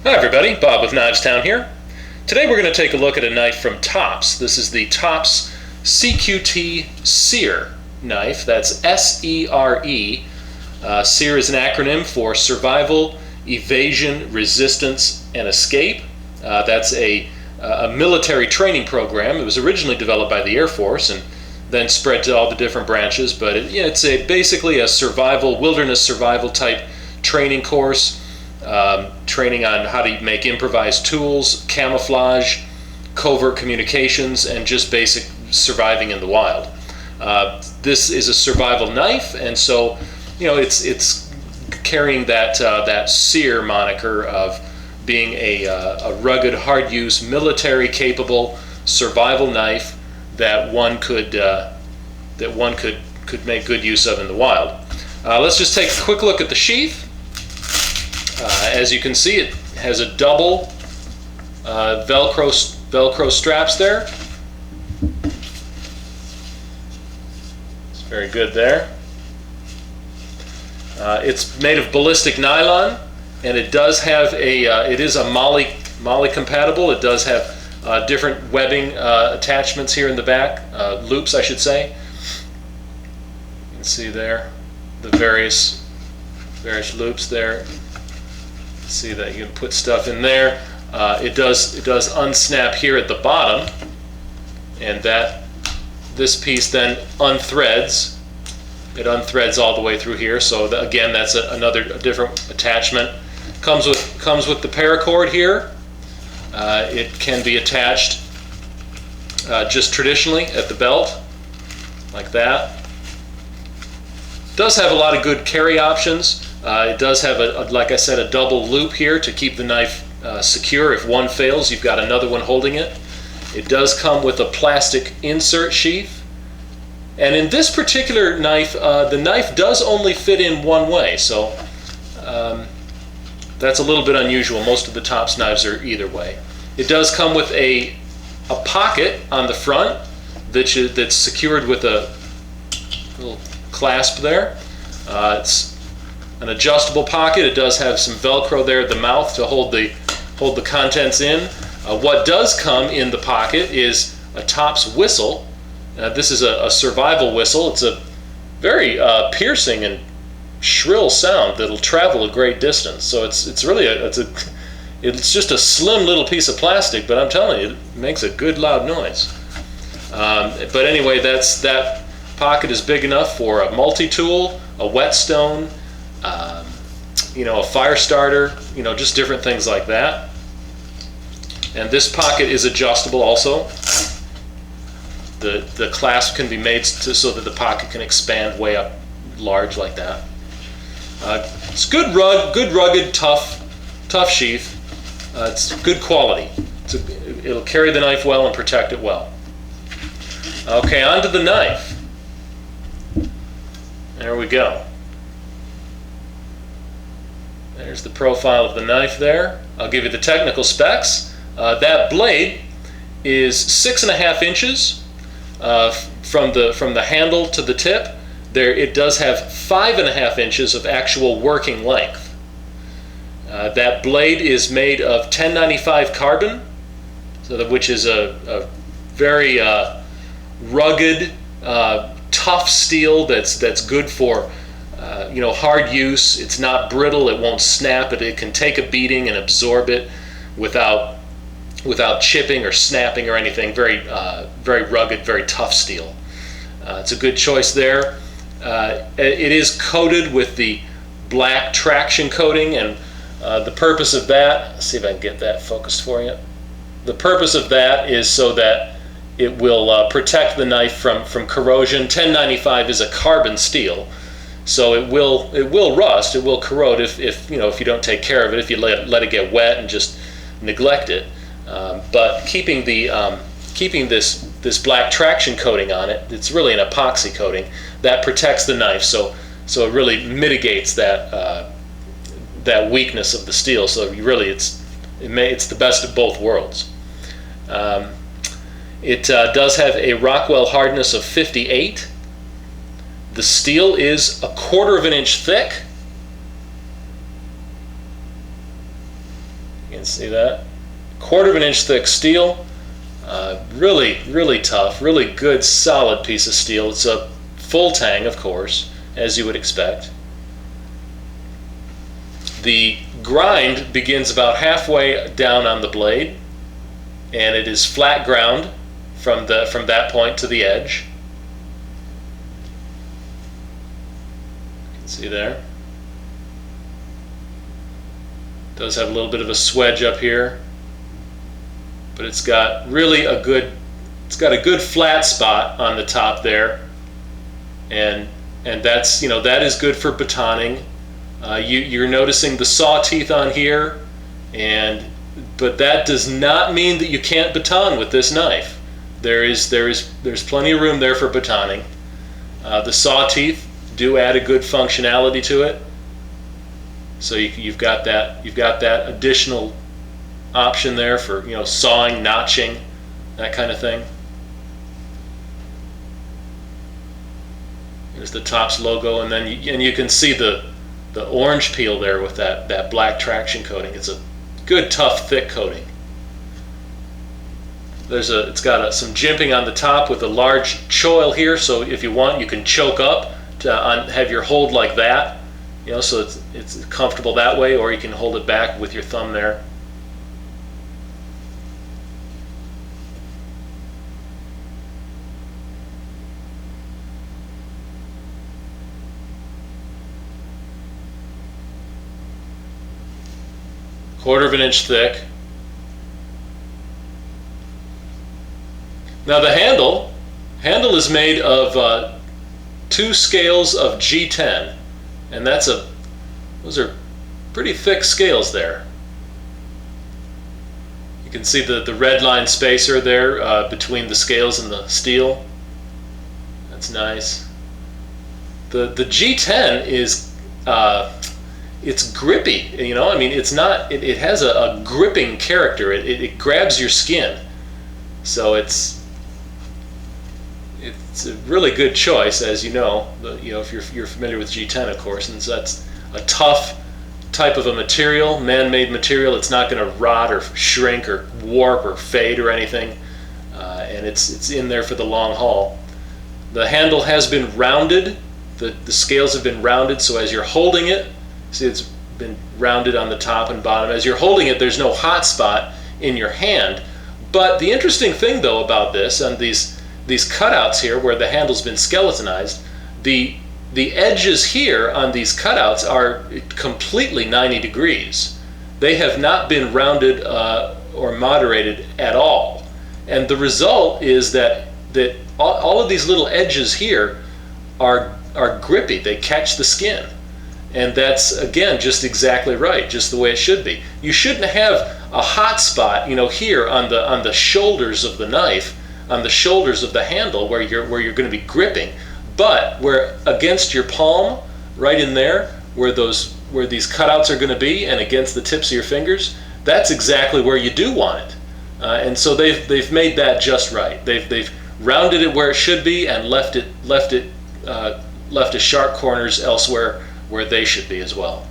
Hi everybody, Bob with Knivestown here. Today we're going to take a look at a knife from Tops. This is the Tops CQT-SERE knife. That's S-E-R-E. SERE is an acronym for Survival, Evasion, Resistance, and Escape. That's a military training program. It was originally developed by the Air Force and then spread to all the different branches, but it's basically a survival, wilderness survival type training course. Training on how to make improvised tools, camouflage, covert communications, and just basic surviving in the wild. This is a survival knife, and so it's carrying that SERE moniker of being a rugged, hard-use, military-capable survival knife that one could make good use of in the wild. Let's just take a quick look at the sheath. As you can see, it has a double Velcro straps there. It's very good there. It's made of ballistic nylon, and it does have it is a MOLLE compatible. It does have different webbing attachments here in the back, loops I should say. You can see there the various loops there. See that you can put stuff in there. It does unsnap here at the bottom, and this piece then unthreads. It unthreads all the way through here. So again, that's a different attachment. Comes with the paracord here. It can be attached just traditionally at the belt, like that. Does have a lot of good carry options. It does have, like I said, a double loop here to keep the knife secure. If one fails, you've got another one holding it. It does come with a plastic insert sheath. And in this particular knife, the knife does only fit in one way, so that's a little bit unusual. Most of the Tops knives are either way. It does come with a pocket on the front that's secured with a little clasp there. It's an adjustable pocket. It does have some Velcro there at the mouth to hold the contents in. What does come in the pocket is a Tops whistle. This is a survival whistle. It's a very piercing and shrill sound that'll travel a great distance. So it's really it's just a slim little piece of plastic, but I'm telling you, it makes a good loud noise. But anyway, that pocket is big enough for a multi-tool, a whetstone, a fire starter, just different things like that. And this pocket is adjustable also. The clasp can be made so that the pocket can expand way up large like that. It's good rugged, tough sheath. It's good quality. It'll carry the knife well and protect it well. Okay, on to the knife. There we go. There's the profile of the knife there. I'll give you the technical specs. That blade is 6.5 inches from the handle to the tip. There, it does have 5.5 inches of actual working length. That blade is made of 1095 carbon, which is a very rugged, tough steel that's good for hard use. It's not brittle. It won't snap. It can take a beating and absorb it without chipping or snapping or anything. Very rugged, very tough steel. It's a good choice there. It is coated with the black traction coating, and the purpose of that, let's see if I can get that focused for you. The purpose of that is so that it will protect the knife from corrosion. 1095 is a carbon steel, so it will rust, it will corrode if you don't take care of it, if you let it get wet and just neglect it. But keeping this black traction coating on it, it's really an epoxy coating that protects the knife, so it really mitigates that weakness of the steel. So it's the best of both worlds. It does have a Rockwell hardness of 58. The steel is 1/4 of an inch thick. You can see that. 1/4 of an inch thick steel. Really tough, really good, solid piece of steel. It's a full tang, of course, as you would expect. The grind begins about halfway down on the blade, and it is flat ground from that point to the edge. You can see there. It does have a little bit of a swedge up here, but it's got really a good flat spot on the top there, and that's, that is good for batoning. You're noticing the saw teeth on here, but that does not mean that you can't baton with this knife. There's plenty of room there for batoning. The saw teeth do add a good functionality to it, so you've got that additional option there for sawing, notching, that kind of thing. There's the Tops logo, and then you can see the orange peel there with that black traction coating. It's a good, tough, thick coating. It's got some jimping on the top with a large choil here, so if you want, you can choke up to have your hold like that, so it's comfortable that way, or you can hold it back with your thumb there. Quarter of an inch thick. Now the handle is made of 2 scales of G-10, and those are pretty thick scales there. You can see the red line spacer there between the scales and the steel. That's nice. The G10 is it's grippy, I mean, it's not, it has a gripping character. It grabs your skin, so it's a really good choice, as you know. If you're familiar with G10, of course, and so that's a tough type of a material, man-made material. It's not going to rot or shrink or warp or fade or anything, and it's in there for the long haul. The handle has been rounded. The scales have been rounded, so as you're holding it, see, it's been rounded on the top and bottom. As you're holding it, there's no hot spot in your hand. But the interesting thing, though, about this, and these cutouts here where the handle's been skeletonized, the edges here on these cutouts are completely 90 degrees. They have not been rounded or moderated at all. And the result is that all of these little edges here are grippy. They catch the skin. And that's, again, just exactly right, just the way it should be. You shouldn't have a hot spot, here on the shoulders of the knife, on the shoulders of the handle where you're going to be gripping, but where against your palm, right in there, where these cutouts are going to be, and against the tips of your fingers, that's exactly where you do want it. And so they've made that just right. They've rounded it where it should be and left the sharp corners elsewhere where they should be as well.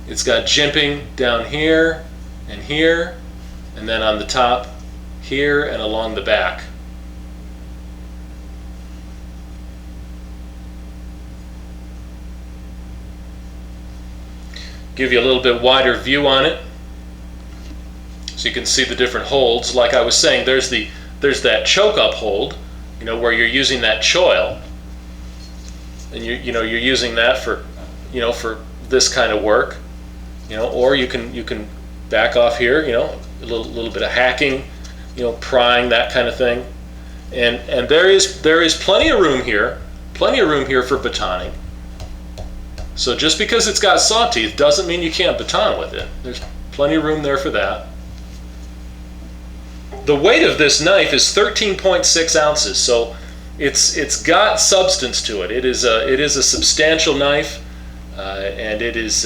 It's got jimping down here, and then on the top here and along the back. Give you a little bit wider view on it, so you can see the different holds. Like I was saying, there's that choke up hold, where you're using that choil, and you're using that for this kind of work, or you can back off here, a little bit of hacking, prying, that kind of thing, and there is plenty of room here for batoning. So just because it's got saw teeth doesn't mean you can't baton with it. There's plenty of room there for that. The weight of this knife is 13.6 ounces, so it's got substance to it. It is a substantial knife, and it is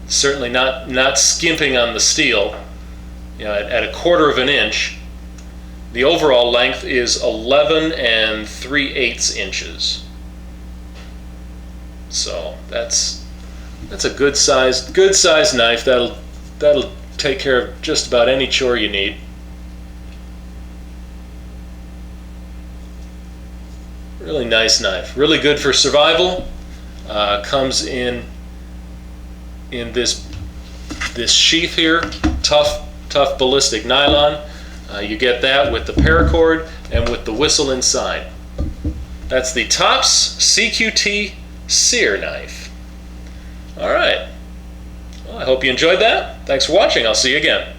certainly not skimping on the steel. At 1/4 of an inch, the overall length is 11 3/8 inches. So that's a good size knife. that'll take care of just about any chore you need. Really nice knife, really good for survival. Comes in this sheath here, tough ballistic nylon. You get that with the paracord and with the whistle inside. That's the Tops CQT-SERE knife. All right. Well, I hope you enjoyed that. Thanks for watching. I'll see you again.